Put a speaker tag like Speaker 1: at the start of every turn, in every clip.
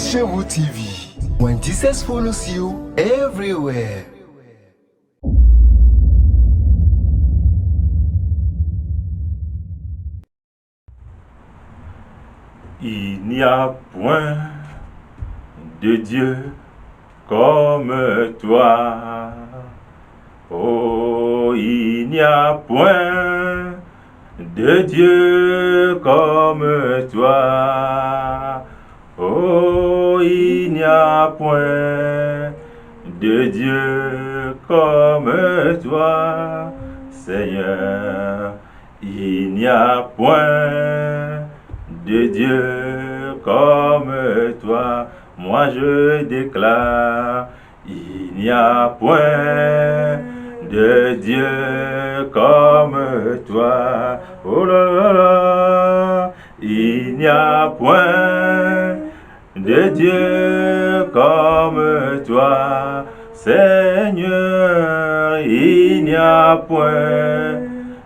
Speaker 1: Christ chez vous TV. When Jesus follows you everywhere.
Speaker 2: Il n'y a point de Dieu comme toi. Oh, il n'y a point de Dieu comme toi. Oh, il n'y a point de Dieu comme toi, Seigneur. Il n'y a point de Dieu comme toi. Moi je déclare, il n'y a point de Dieu comme toi. Oh là là là, il n'y a point de Dieu comme toi, Seigneur. Il n'y a point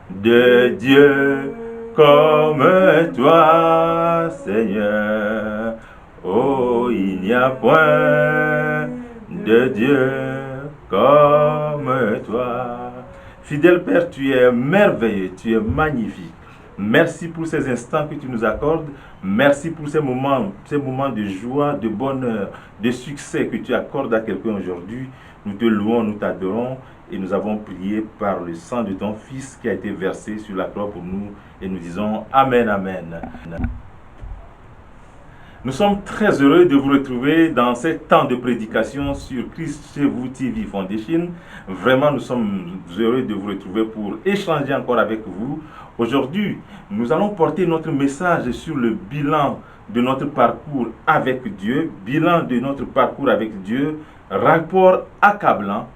Speaker 2: de Dieu comme toi, Seigneur. Oh, il n'y a point de Dieu comme toi. Fidèle Père, tu es merveilleux, tu es magnifique. Merci pour ces instants que tu nous accordes. Merci pour ces moments de joie, de bonheur, de succès que tu accordes à quelqu'un aujourd'hui. Nous te louons, nous t'adorons et nous avons prié par le sang de ton Fils qui a été versé sur la croix pour nous et nous disons Amen, Amen. Nous sommes très heureux de vous retrouver dans ce temps de prédication sur Christ chez vous TV Foundation. Vraiment, nous sommes heureux de vous retrouver pour échanger encore avec vous. Aujourd'hui, nous allons porter notre message sur le bilan de notre parcours avec Dieu. Bilan de notre parcours avec Dieu, rapport accablant.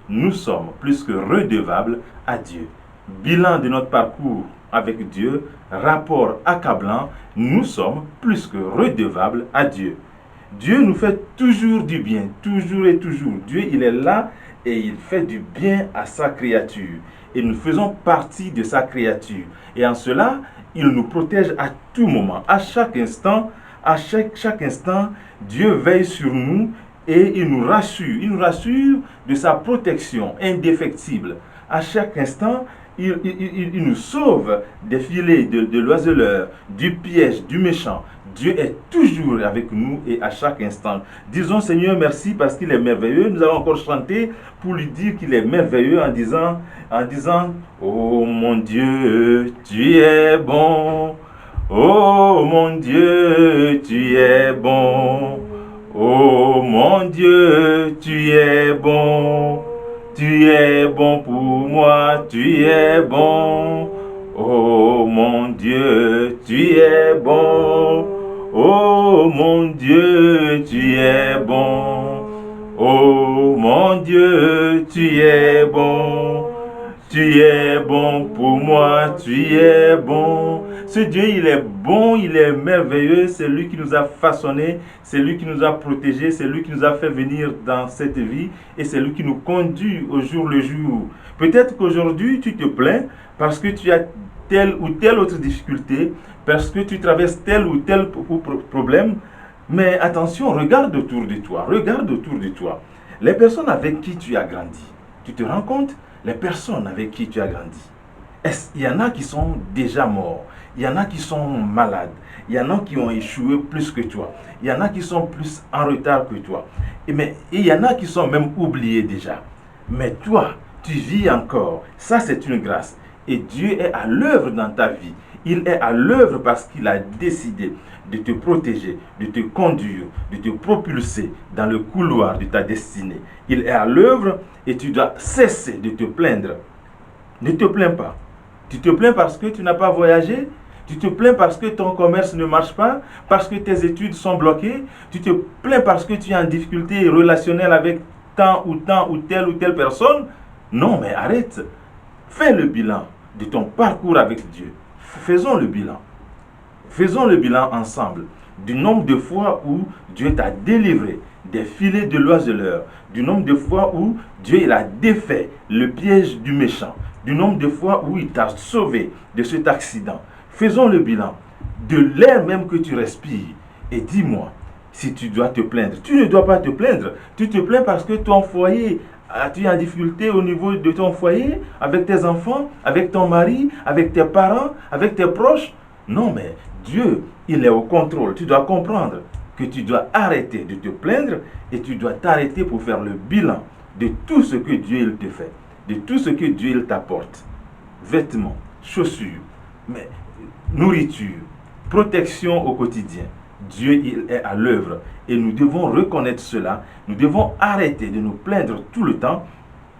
Speaker 2: Nous sommes plus que redevables à Dieu. Bilan de notre parcours avec Dieu, rapport accablant, nous sommes plus que redevables à Dieu. Dieu nous fait toujours du bien, toujours et toujours. Dieu, il est là et il fait du bien à sa créature. Et nous faisons partie de sa créature. Et en cela, il nous protège à tout moment, à chaque instant. À chaque instant, Dieu veille sur nous et il nous rassure. Il nous rassure de sa protection indéfectible. À chaque instant, il nous sauve des filets de l'oiseleur, du piège, du méchant. Dieu est toujours avec nous et à chaque instant. Disons Seigneur merci parce qu'il est merveilleux. Nous allons encore chanter pour lui dire qu'il est merveilleux en disant oh mon Dieu, tu es bon. Oh mon Dieu, tu es bon. Oh mon Dieu, tu es bon. Tu es bon pour moi, tu es bon. Oh mon Dieu, tu es bon. Oh mon Dieu, tu es bon. Oh mon Dieu, tu es bon. Tu es bon pour moi, tu es bon. Ce Dieu, il est bon, il est merveilleux. C'est lui qui nous a façonnés, c'est lui qui nous a protégés, c'est lui qui nous a fait venir dans cette vie et c'est lui qui nous conduit au jour le jour. Peut-être qu'aujourd'hui, tu te plains parce que tu as telle ou telle autre difficulté, parce que tu traverses tel ou tel problème. Mais attention, regarde autour de toi, regarde autour de toi. Les personnes avec qui tu as grandi, tu te rends compte? Les personnes avec qui tu as grandi, il y en a qui sont déjà morts, il y en a qui sont malades, il y en a qui ont échoué plus que toi, il y en a qui sont plus en retard que toi, et il y en a qui sont même oubliés déjà. Mais toi, tu vis encore, ça c'est une grâce. Et Dieu est à l'œuvre dans ta vie. Il est à l'œuvre parce qu'il a décidé de te protéger, de te conduire, de te propulser dans le couloir de ta destinée. Il est à l'œuvre et tu dois cesser de te plaindre. Ne te plains pas. Tu te plains parce que tu n'as pas voyagé. Tu te plains parce que ton commerce ne marche pas, parce que tes études sont bloquées. Tu te plains parce que tu es en difficulté relationnelle avec tant ou telle personne. Non, mais arrête. Fais le bilan de ton parcours avec Dieu. Faisons le bilan. Faisons le bilan ensemble du nombre de fois où Dieu t'a délivré des filets de l'oiseleur, du nombre de fois où Dieu il a défait le piège du méchant, du nombre de fois où il t'a sauvé de cet accident. Faisons le bilan de l'air même que tu respires et dis-moi, si tu dois te plaindre. Tu ne dois pas te plaindre. Tu te plains parce que ton foyer, tu es en difficulté au niveau de ton foyer, avec tes enfants, avec ton mari, avec tes parents, avec tes proches. Non, mais Dieu, il est au contrôle. Tu dois comprendre que tu dois arrêter de te plaindre et tu dois t'arrêter pour faire le bilan de tout ce que Dieu il te fait, de tout ce que Dieu il t'apporte. Vêtements, chaussures, mais nourriture, protection au quotidien. Dieu il est à l'œuvre et nous devons reconnaître cela. Nous devons arrêter de nous plaindre tout le temps.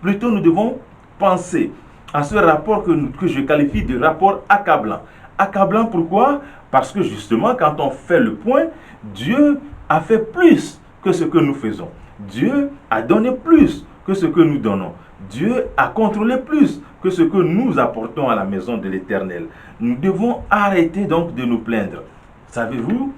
Speaker 2: Plutôt, nous devons penser à ce rapport que je qualifie de rapport accablant. Accablant pourquoi? Parce que justement, quand on fait le point, Dieu a fait plus que ce que nous faisons. Dieu a donné plus que ce que nous donnons. Dieu a contrôlé plus que ce que nous apportons à la maison de l'Éternel. Nous devons arrêter donc de nous plaindre. Savez-vous,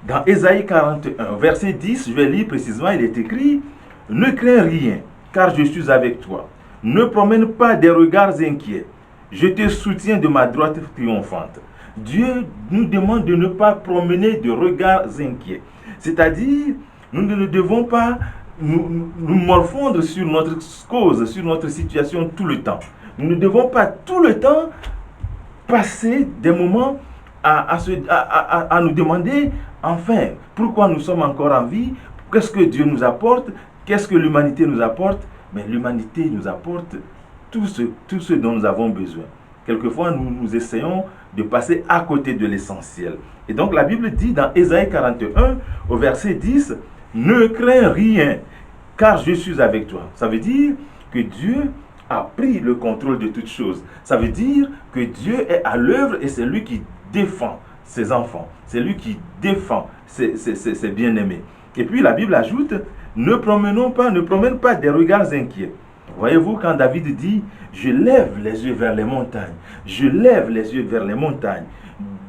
Speaker 2: dans Ésaïe 41, verset 10, je vais lire précisément, il est écrit « Ne crains rien, car je suis avec toi. Ne promène pas des regards inquiets. Je te soutiens de ma droite triomphante. » Dieu nous demande de ne pas promener de regards inquiets. C'est-à-dire, nous ne devons pas nous morfondre sur notre cause, sur notre situation tout le temps. Nous ne devons pas tout le temps passer des moments à nous demander, enfin, pourquoi nous sommes encore en vie, qu'est-ce que Dieu nous apporte, qu'est-ce que l'humanité nous apporte. Mais l'humanité nous apporte tout ce dont nous avons besoin. Quelquefois, nous essayons de passer à côté de l'essentiel. Et donc, la Bible dit dans Ésaïe 41, au verset 10, « Ne crains rien, car je suis avec toi. » Ça veut dire que Dieu a pris le contrôle de toutes choses. Ça veut dire que Dieu est à l'œuvre et c'est lui qui défend ses enfants. C'est lui qui défend ses bien-aimés. Et puis, la Bible ajoute, « Ne promène pas des regards inquiets. » Voyez-vous, quand David dit, je lève les yeux vers les montagnes, je lève les yeux vers les montagnes,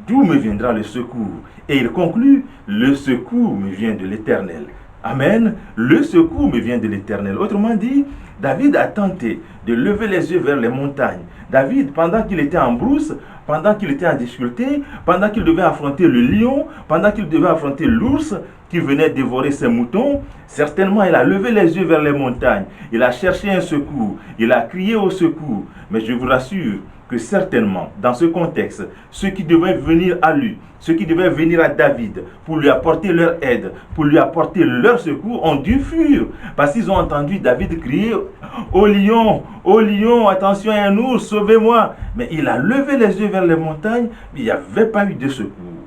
Speaker 2: d'où me viendra le secours? Et il conclut, le secours me vient de l'Éternel. Amen. Le secours me vient de l'Éternel. Autrement dit, David a tenté de lever les yeux vers les montagnes. David, pendant qu'il était en brousse, pendant qu'il était en difficulté, pendant qu'il devait affronter le lion, pendant qu'il devait affronter l'ours qui venait dévorer ses moutons, certainement il a levé les yeux vers les montagnes. Il a cherché un secours. Il a crié au secours. Mais je vous rassure que certainement, dans ce contexte, ceux qui devaient venir à lui, ceux qui devaient venir à David pour lui apporter leur aide, pour lui apporter leur secours, ont dû fuir. Parce qu'ils ont entendu David crier « Au lion, attention à un ours, sauvez-moi » Mais il a levé les yeux vers les montagnes, mais il n'y avait pas eu de secours.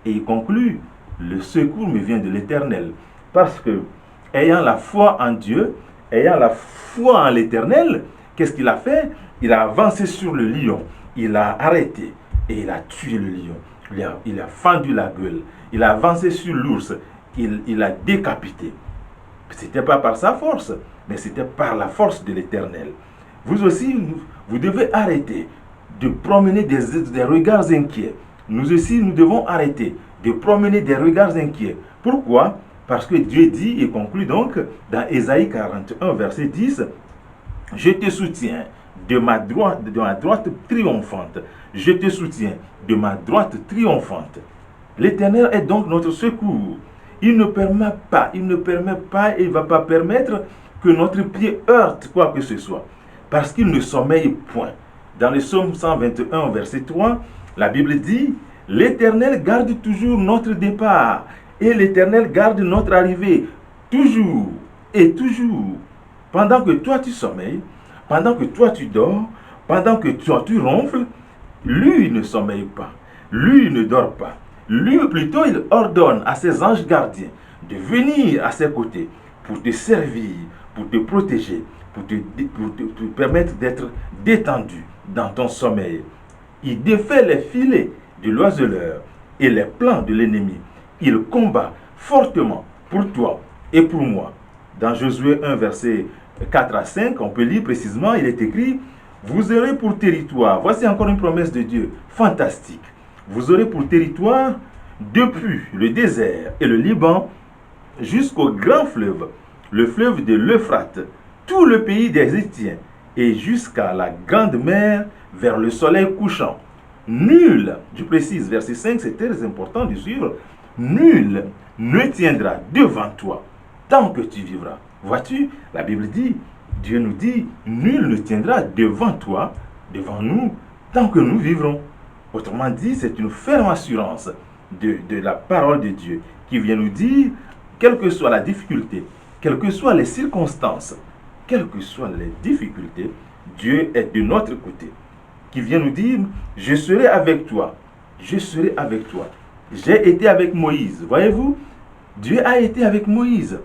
Speaker 2: Et il conclut « Le secours me vient de l'Éternel. » Parce que, ayant la foi en Dieu, ayant la foi en l'Éternel, qu'est-ce qu'il a fait? Il a avancé sur le lion, il a arrêté et il a tué le lion. Il a fendu la gueule, il a avancé sur l'ours, il a décapité. Ce n'était pas par sa force, mais c'était par la force de l'Éternel. Vous aussi, vous devez arrêter de promener des regards inquiets. Nous aussi, nous devons arrêter de promener des regards inquiets. Pourquoi? Parce que Dieu dit et conclut donc dans Ésaïe 41, verset 10, « Je te soutiens de ma droite triomphante. Je te soutiens de ma droite triomphante. » L'Éternel est donc notre secours. Il ne permet pas, et il ne va pas permettre que notre pied heurte quoi que ce soit. Parce qu'il ne sommeille point. Dans le psaume 121, verset 3, la Bible dit, « L'Éternel garde toujours notre départ, et l'Éternel garde notre arrivée, toujours et toujours. » Pendant que toi tu sommeilles, pendant que toi tu dors, pendant que toi tu ronfles, lui ne sommeille pas, lui ne dort pas. Lui plutôt il ordonne à ses anges gardiens de venir à ses côtés pour te servir, pour te protéger, pour te permettre d'être détendu dans ton sommeil. Il défait les filets de l'oiseleur et les plans de l'ennemi. Il combat fortement pour toi et pour moi. Dans Josué 1, verset 4 à 5, on peut lire précisément, il est écrit, « Vous aurez pour territoire », voici encore une promesse de Dieu, fantastique, « Vous aurez pour territoire, depuis le désert et le Liban, jusqu'au grand fleuve, le fleuve de l'Euphrate, tout le pays des Hétiens, et jusqu'à la grande mer, vers le soleil couchant. Nul, je précise, verset 5, c'est très important de suivre, nul ne tiendra devant toi tant que tu vivras. Vois-tu, la Bible dit, Dieu nous dit, nul ne tiendra devant toi, devant nous, tant que nous vivrons. Autrement dit, c'est une ferme assurance de la parole de Dieu qui vient nous dire, quelle que soit la difficulté, quelles que soient les circonstances, quelles que soient les difficultés, Dieu est de notre côté. Qui vient nous dire, je serai avec toi, je serai avec toi. J'ai été avec Moïse. Voyez-vous, Dieu a été avec Moïse.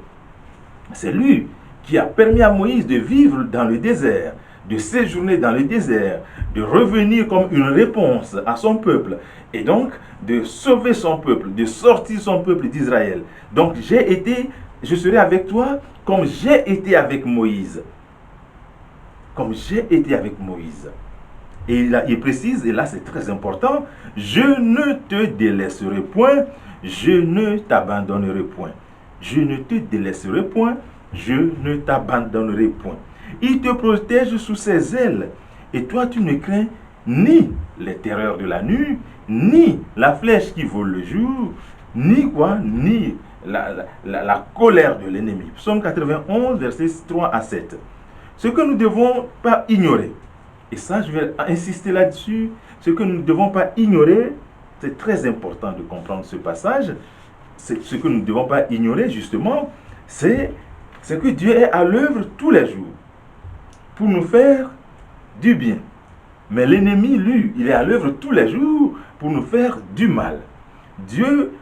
Speaker 2: C'est lui qui a permis à Moïse de vivre dans le désert, de séjourner dans le désert, de revenir comme une réponse à son peuple, et donc de sauver son peuple, de sortir son peuple d'Israël. Donc je serai avec toi comme j'ai été avec Moïse. Comme j'ai été avec Moïse. Et il précise, et là c'est très important, je ne te délaisserai point, je ne t'abandonnerai point. Je ne te délaisserai point, je ne t'abandonnerai point. Il te protège sous ses ailes, et toi tu ne crains ni les terreurs de la nuit, ni la flèche qui vole le jour, ni quoi, ni la colère de l'ennemi. Psaume 91, versets 3 à 7. Ce que nous ne devons pas ignorer, et ça je vais insister là-dessus, ce que nous ne devons pas ignorer, c'est très important de comprendre ce passage, ce que nous ne devons pas ignorer justement, c'est que Dieu est à l'œuvre tous les jours pour nous faire du bien. Mais l'ennemi, lui, il est à l'œuvre tous les jours pour nous faire du mal. Dieu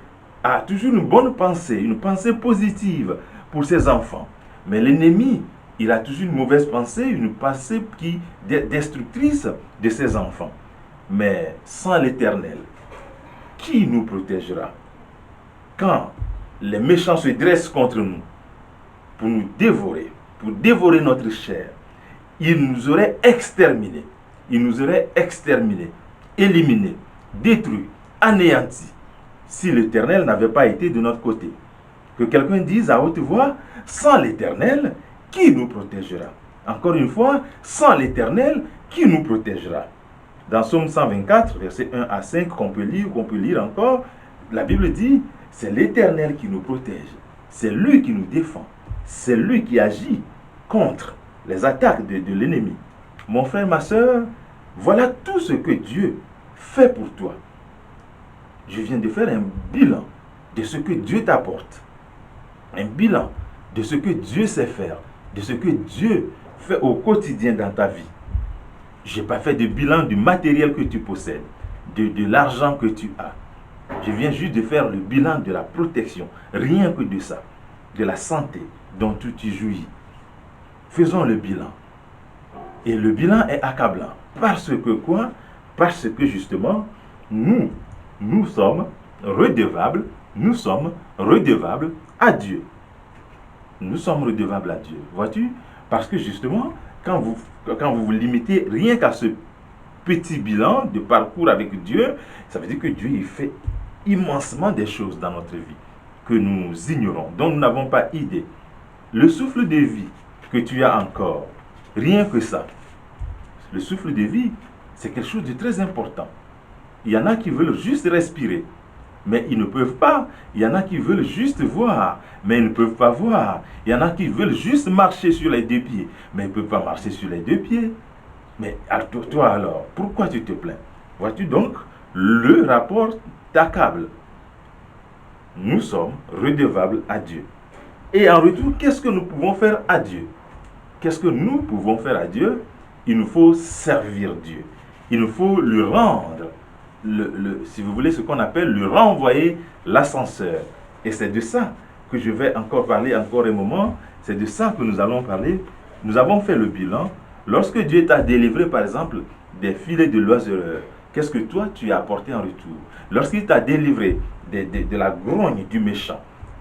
Speaker 2: a toujours une bonne pensée, une pensée positive pour ses enfants. Mais l'ennemi, il a toujours une mauvaise pensée, une pensée qui est destructrice de ses enfants. Mais sans l'Éternel, qui nous protégera? Quand les méchants se dressent contre nous pour nous dévorer, pour dévorer notre chair, ils nous auraient exterminés. Ils nous auraient exterminés, éliminés, détruits, anéantis, si l'Éternel n'avait pas été de notre côté. Que quelqu'un dise à haute voix, sans l'Éternel, qui nous protégera? Encore une fois, sans l'Éternel, qui nous protégera? Dans Psaume 124, versets 1 à 5, qu'on peut lire encore, la Bible dit, c'est l'Éternel qui nous protège. C'est lui qui nous défend. C'est lui qui agit contre les attaques de l'ennemi. Mon frère, ma soeur, voilà tout ce que Dieu fait pour toi. Je viens de faire un bilan de ce que Dieu t'apporte. Un bilan de ce que Dieu sait faire, de ce que Dieu fait au quotidien dans ta vie. Je n'ai pas fait de bilan du matériel que tu possèdes, de l'argent que tu as. Je viens juste de faire le bilan de la protection, rien que de ça, de la santé dont tu jouis. Faisons le bilan. Et le bilan est accablant. Parce que quoi? Parce que justement, nous sommes redevables à Dieu. Nous sommes redevables à Dieu. Vois-tu? Parce que justement, quand vous vous limitez rien qu'à ce petit bilan de parcours avec Dieu, ça veut dire que Dieu il fait immensement des choses dans notre vie que nous ignorons, dont nous n'avons pas idée. Le souffle de vie que tu as encore, rien que ça, le souffle de vie, c'est quelque chose de très important. Il y en a qui veulent juste respirer, mais ils ne peuvent pas. Il y en a qui veulent juste voir, mais ils ne peuvent pas voir. Il y en a qui veulent juste marcher sur les deux pieds, mais ils ne peuvent pas marcher sur les deux pieds. Mais toi alors, pourquoi tu te plains? Vois-tu donc, le rapport t'accable. Nous sommes redevables à Dieu. Et en retour, qu'est-ce que nous pouvons faire à Dieu? Qu'est-ce que nous pouvons faire à Dieu? Il nous faut servir Dieu. Il nous faut lui rendre, si vous voulez, ce qu'on appelle lui renvoyer l'ascenseur. Et c'est de ça que je vais encore parler encore un moment. C'est de ça que nous allons parler. Nous avons fait le bilan. Lorsque Dieu t'a délivré, par exemple, des filets de l'oiseleur, qu'est-ce que toi, tu as apporté en retour? Lorsqu'il t'a délivré de la grogne du méchant,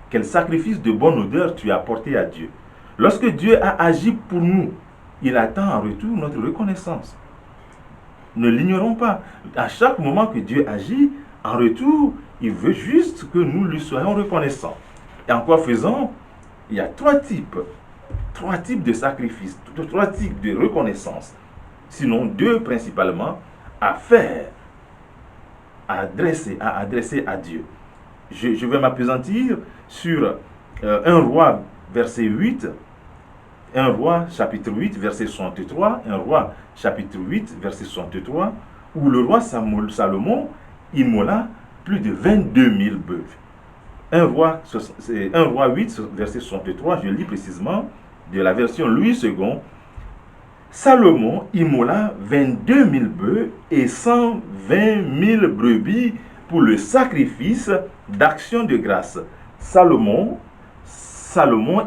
Speaker 2: quel sacrifice de bonne odeur tu as apporté à Dieu? Lorsque Dieu a agi pour nous, il attend en retour notre reconnaissance. Ne l'ignorons pas. À chaque moment que Dieu agit, en retour, il veut juste que nous lui soyons reconnaissants. Et en quoi faisant? Il y a trois types de sacrifices, trois types de reconnaissance. Sinon deux principalement, à faire, à adresser à Dieu. Je vais m'appesantir sur 1 roi verset 8, 1 roi chapitre 8 verset 63, 1 roi chapitre 8 verset 63, où le roi Salomon immola plus de 22 000 bœufs. 1 roi 8 verset 63, je lis précisément de la version Louis II. Salomon immola 22 000 bœufs et 120 000 brebis pour le sacrifice d'action de grâce. Salomon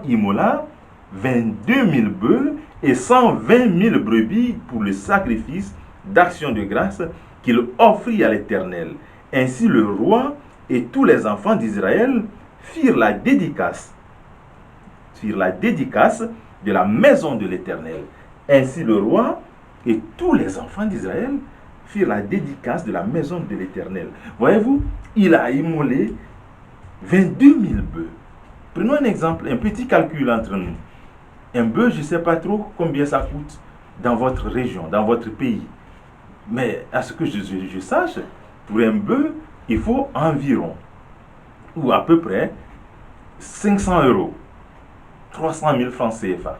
Speaker 2: immola 22 000 bœufs et 120 000 brebis pour le sacrifice d'action de grâce qu'il offrit à l'Éternel. Ainsi le roi et tous les enfants d'Israël firent la dédicace de la maison de l'Éternel. Ainsi le roi et tous les enfants d'Israël firent la dédicace de la maison de l'Éternel. Voyez-vous, il a immolé 22 000 bœufs. Prenons un exemple, un petit calcul entre nous. Un bœuf, je ne sais pas trop combien ça coûte dans votre région, dans votre pays. Mais à ce que je sache, pour un bœuf, il faut environ, ou à peu près, 500 €, 300 000 francs CFA.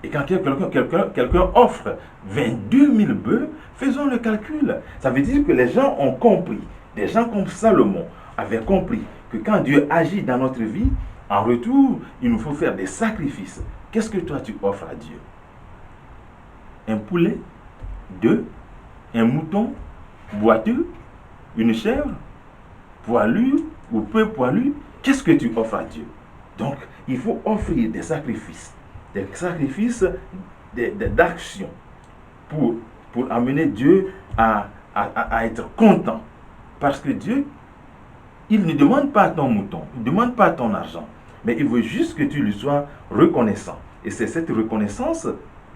Speaker 2: Et quand quelqu'un offre 22 000 bœufs, faisons le calcul. Ça veut dire que les gens ont compris, des gens comme Salomon avaient compris que quand Dieu agit dans notre vie, en retour, il nous faut faire des sacrifices. Qu'est-ce que toi tu offres à Dieu? Un poulet, 2, un mouton boiteux, une chèvre, poilue ou peu poilue. Qu'est-ce que tu offres à Dieu? Donc, il faut offrir des sacrifices d'action pour amener Dieu à être content. Parce que Dieu, il ne demande pas ton mouton, il ne demande pas ton argent, mais il veut juste que tu lui sois reconnaissant. Et c'est cette reconnaissance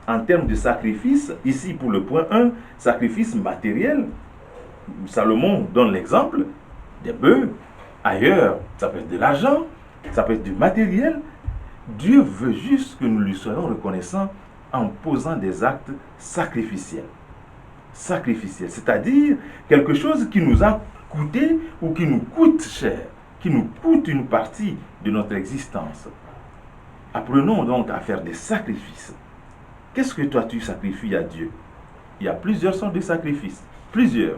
Speaker 2: en termes de sacrifice, ici pour le point 1, sacrifice matériel. Salomon donne l'exemple des bœufs. Ailleurs, ça peut être de l'argent, ça peut être du matériel. Dieu veut juste que nous lui soyons reconnaissants en posant des actes sacrificiels. Sacrificiels, c'est-à-dire quelque chose qui nous a coûté ou qui nous coûte cher, qui nous coûte une partie de notre existence. Apprenons donc à faire des sacrifices. Qu'est-ce que toi tu sacrifies à Dieu? Il y a plusieurs sortes de sacrifices. Plusieurs.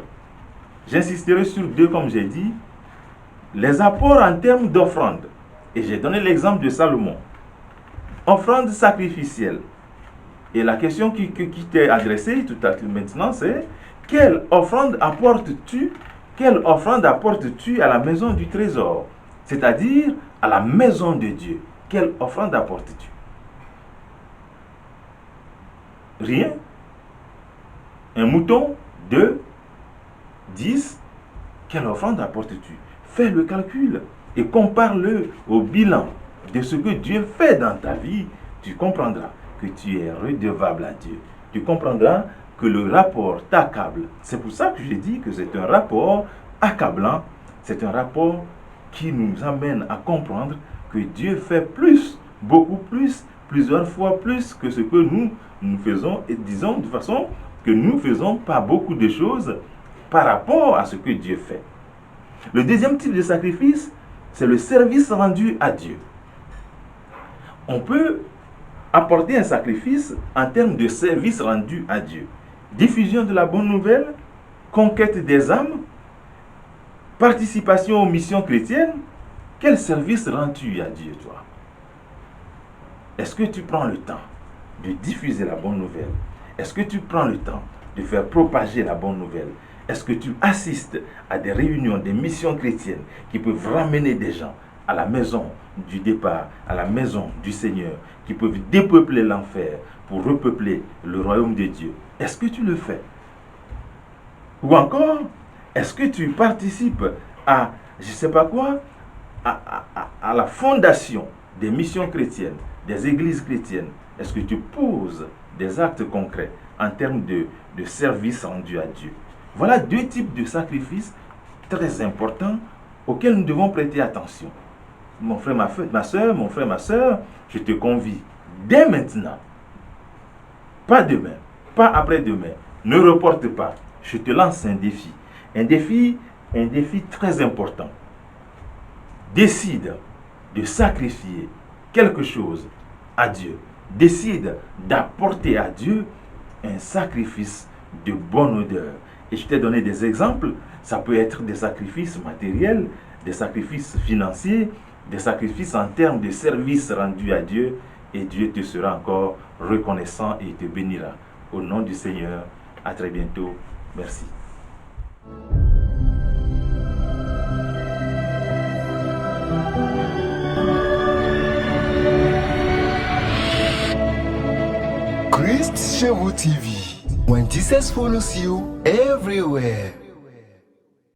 Speaker 2: J'insisterai sur 2 comme j'ai dit. Les apports en termes d'offrande. Et j'ai donné l'exemple de Salomon. Offrande sacrificielle. Et la question qui t'est adressée tout à l'heure maintenant, c'est quelle offrande apportes-tu à la maison du trésor? C'est-à-dire à la maison de Dieu. Quelle offrande apportes-tu? Rien. Un mouton, 2, 10. Quelle offrande apportes-tu? Fais le calcul et compare-le au bilan de ce que Dieu fait dans ta vie. Tu comprendras que tu es redevable à Dieu. Tu comprendras que le rapport t'accable. C'est pour ça que je dis que c'est un rapport accablant. C'est un rapport qui nous amène à comprendre que Dieu fait plus, beaucoup plus, plusieurs fois plus que ce que nous faisons. Et disons de façon que nous ne faisons pas beaucoup de choses par rapport à ce que Dieu fait. Le deuxième type de sacrifice, c'est le service rendu à Dieu. On peut apporter un sacrifice en termes de service rendu à Dieu. Diffusion de la bonne nouvelle, conquête des âmes, participation aux missions chrétiennes. Quel service rends-tu à Dieu, toi? Est-ce que tu prends le temps de diffuser la bonne nouvelle? Est-ce que tu prends le temps de faire propager la bonne nouvelle? Est-ce que tu assistes à des réunions, des missions chrétiennes qui peuvent ramener des gens à la maison du départ, à la maison du Seigneur, qui peuvent dépeupler l'enfer pour repeupler le royaume de Dieu? Est-ce que tu le fais? Ou encore, est-ce que tu participes à, je ne sais pas quoi, à la fondation des missions chrétiennes, des églises chrétiennes? Est-ce que tu poses des actes concrets en termes de service rendu à Dieu? Voilà 2 types de sacrifices très importants auxquels nous devons prêter attention. Mon frère, ma soeur, mon frère, ma soeur, je te convie dès maintenant, pas demain, pas après-demain, ne reporte pas. Je te lance un défi très important. Décide de sacrifier quelque chose à Dieu, décide d'apporter à Dieu un sacrifice de bonne odeur. Et je t'ai donné des exemples. Ça peut être des sacrifices matériels, des sacrifices financiers, des sacrifices en termes de services rendus à Dieu. Et Dieu te sera encore reconnaissant et te bénira. Au nom du Seigneur, à très bientôt. Merci.
Speaker 1: Christ Chez vous TV. When Jesus follows you everywhere.